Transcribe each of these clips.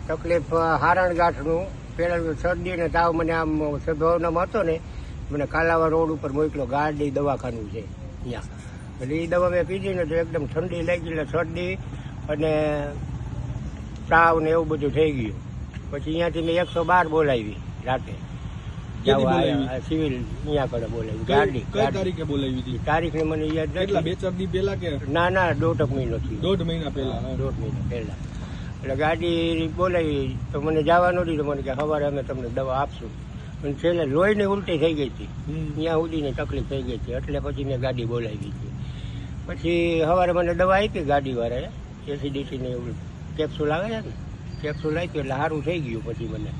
તકલીફ હારણ ગાંઠનું પેલા શરદી ને તાવ મને આમ સદભાવનામાં હતો ને, મને કાલાવા રોડ ઉપર મોકલો, ગાડી દવાખાનું છે ત્યાં. એટલે એ દવા મેં પીધી ને તો એકદમ ઠંડી લાગી, એટલે શરદી અને તાવ ને એવું બધું થઈ ગયું. પછી અહીંયાથી મેં 112 બોલાવી રાતે, સિવિલ અહીંયા કડે બોલાવી ગાડી. કઈ તારીખે બોલાવી હતી? તારીખ ને મને યાદ નથી. 2-4 દી પહેલા કે ના 1.5 મહિનો થયો. 1.5 મહિના પહેલા. 1.5 મહિના પહેલા. એટલે ગાડી બોલાવી તો મને જવાનું નથી, તો મને કે સવારે અમે તમને દવા આપશું. અને છેલ્લે લોહીની ઉલટી થઈ ગઈ હતી, ત્યાં સુધીની તકલીફ થઈ ગઈ હતી. એટલે પછી મેં ગાડી બોલાવી હતી. પછી સવારે મને દવા આપી ગાડીવાળાએ, એસિડિટીની કેપ્સ્યુલ આવે છે ને, કેપ્સ્યુલ આપી એટલે સારું થઈ ગયું. પછી મને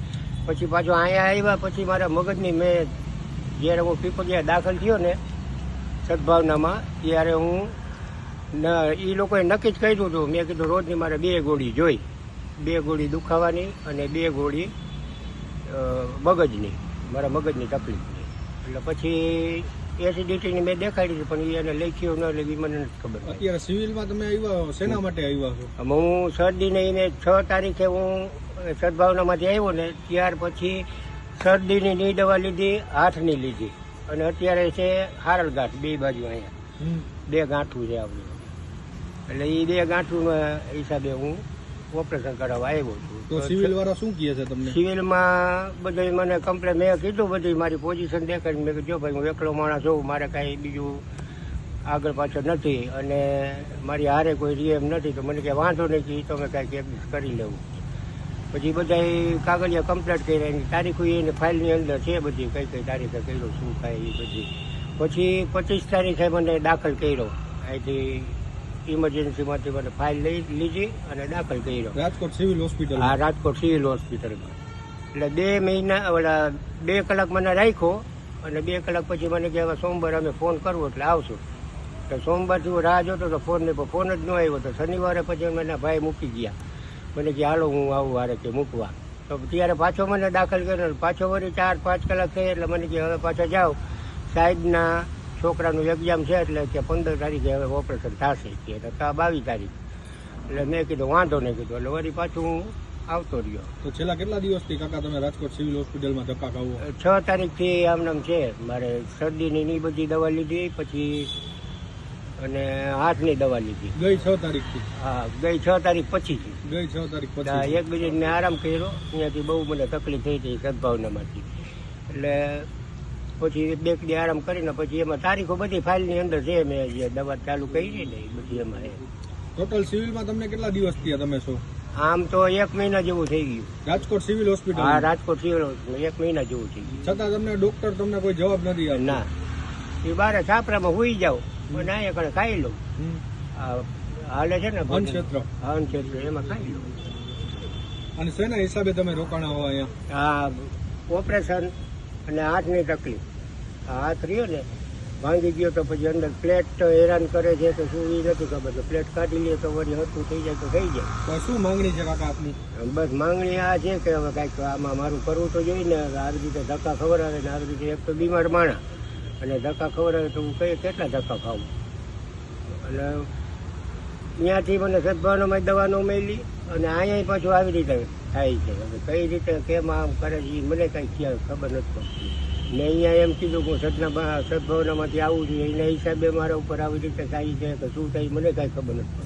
પછી પાછો અહીંયા આવ્યા પછી મારા મગજની મેં જ્યારે હું પીપળિયા દાખલ થયો ને સદભાવનામાં, ત્યારે હું એ લોકોએ નક્કી જ કર્યું હતું. મેં કીધું રોજની મારે 2 ગોળી જોઈ, 2 ગોળી દુખાવાની અને 2 ગોળી મગજની, મારા મગજની તકલીફની. એટલે પછી એસિડિટીની મેં દેખાડી હતી, પણ એને લખ્યું ન એટલે મને નથી ખબર. અત્યારે સિવિલમાં તમે આવ્યા શેના માટે આવ્યા છો? હું શરદીને મેં 6 તારીખે હું સદભાવનામાંથી આવ્યો ને, ત્યાર પછી શરદીની ની દવા લીધી, હાથની લીધી, અને અત્યારે છે હારલ ગાંઠ 2 બાજુ. અહીંયા 2 ગાંઠું છે આપણે. એટલે એ 2 ગાંઠુના હિસાબે હું ઓપરેશન કરાવવા આવ્યો છું. તો સિવિલ વાળા શું કહે છે તમને? સિવિલમાં બધું મને કમ્પ્લેન મેં કીધું, બધી મારી પોઝિશન દેખાડી. મેં કીધું ભાઈ હું એકલો માણસ છું, મારે કાંઈ બીજું આગળ પાછળ નથી અને મારી હારે કોઈ રી એમ નથી. તો મને કે વાંધો નથી, તો મેં કાંઈક એડજસ્ટ કરી લેવું. પછી બધા કાગળિયા કમ્પ્લીટ કર્યા, એની તારીખો એની ફાઇલની અંદર છે બધી, કઈ કઈ તારીખે કર્યો શું કાંઈ એ બધી. પછી 25 તારીખે મને દાખલ કર્યો, અહીંથી ઇમરજન્સીમાંથી મને ફાઇલ લીધી અને દાખલ કર્યો રાજકોટ સિવિલ હોસ્પિટલ. હા, રાજકોટ સિવિલ હોસ્પિટલમાં. એટલે 2 મહિના ઓલા 2 કલાક મને રાખ્યો, અને 2 કલાક પછી મને કે હવે સોમવારે અમે ફોન કરવો એટલે આવશું. તો સોમવારથી હું રાહ જોતો તો ફોન જ ન આવ્યો. તો શનિવારે પછી મને ભાઈ મૂકી ગયા, મને કે હાલો હું આવું વારે કે મૂકવા. તો ત્યારે પાછો મને દાખલ કર્યો, પાછો વળી 4-5 કલાક થઈ એટલે મને કે હવે પાછા જાઓ, સાહેબના છોકરાનું એક્ઝામ છે એટલે કે 15 તારીખે હવે ઓપરેશન થશે કે 22 તારીખ. એટલે મેં કીધું વાંધો નહીં કીધું, એટલે વળી પાછું હું આવતો રહ્યો. તો છેલ્લા કેટલા દિવસથી કાકા તમે રાજકોટ સિવિલ હોસ્પિટલમાં ધક્કા ખાવો? 6 તારીખથી આમનામ છે. મારે શરદીની બધી દવા લીધી, પછી અને હાથની દવા લીધી. ગઈ 6 તારીખથી? હા, ગઈ 6 તારીખ પછીથી. ગઈ 6 તારીખ પછી એકબીજાને આરામ કર્યો. અહીંયાથી બહુ મને તકલીફ થઈ હતી સદભાવનામાંથી. એટલે પછી 2 દી આરામ કરીને પછી એમાં તારીખો બધી ફાઇલની અંદર છે. મેં જે દવા ચાલુ કરી ને એ બધી એમાં છે. ટોટલ સિવિલમાં તમને કેટલા દિવસ થયા તમે છો? આમ તો 1 મહિના જેવું થઈ ગયું. Rajkot civil hospital? હા, રાજકોટ સિવિલ હોસ્પિટલ 1 મહિના જેવું થઈ ગયું. છતાં તમને ડોક્ટર તમને કોઈ જવાબ નથી આપ્યો? ના, એ બારે છાપરામાં હોઈ જાવ અને અહીંયા કણે ખાઈ લઉં. હાલે છે ને અનક્ષેત્ર, એમાં ખાઈ લઉં. અને શેના હિસાબે તમે રોકાણા હો અહીંયા? આ ઓપરેશન અને હાથની તકલીફ. આ હાથ રહ્યો ને ભાંગી ગયો તો પછી અંદર પ્લેટ હેરાન કરે છે તો શું એ નથી ખબર. તો પ્લેટ કાઢી લે તો વળી હતું થઈ જાય તો થઈ જાય. તો શું માંગણી છે કાકા આપની? બસ માંગણી આ છે કે હવે કાંઈક આમાં મારું કરવું તો જોઈએ ને. આવી રીતે ધક્કા ખવડાવે ને, આવી રીતે એક તો બીમાર માણા અને ધક્કા ખવડાવે તો હું કેટલા ધક્કા ખાવું. એટલે ત્યાંથી મને સદભાવનામાં દવા ન મળી અને અહીંયા પાછું આવી રીતે થાય છે. હવે કઈ રીતે કેમ આમ કરે છે મને કાંઈ ખબર નથી પડતી. ને અહીંયા એમ કીધું કે હું સદભાવનામાંથી આવું છું, એના હિસાબે મારા ઉપર આવી રીતે થાય છે કે શું થાય મને કાંઈ ખબર નથી.